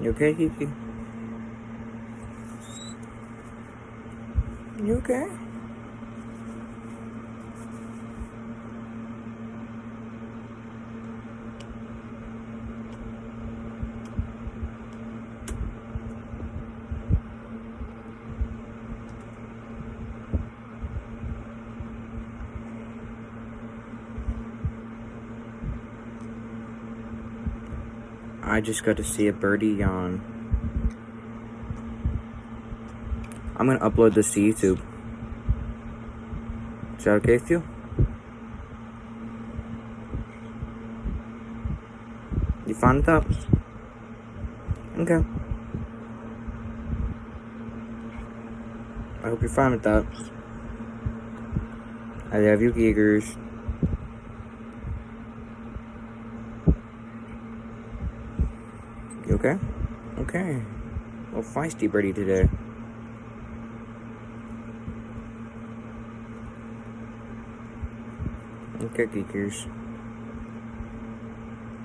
You okay, Kiki? You okay? I just got to see a birdie yawn. I'm gonna upload this to YouTube. Is that okay with you? You fine with that? Okay. I hope you're fine with that. I love you, Giggers. You okay? Okay. Well, feisty birdie today. Okay, Geekers.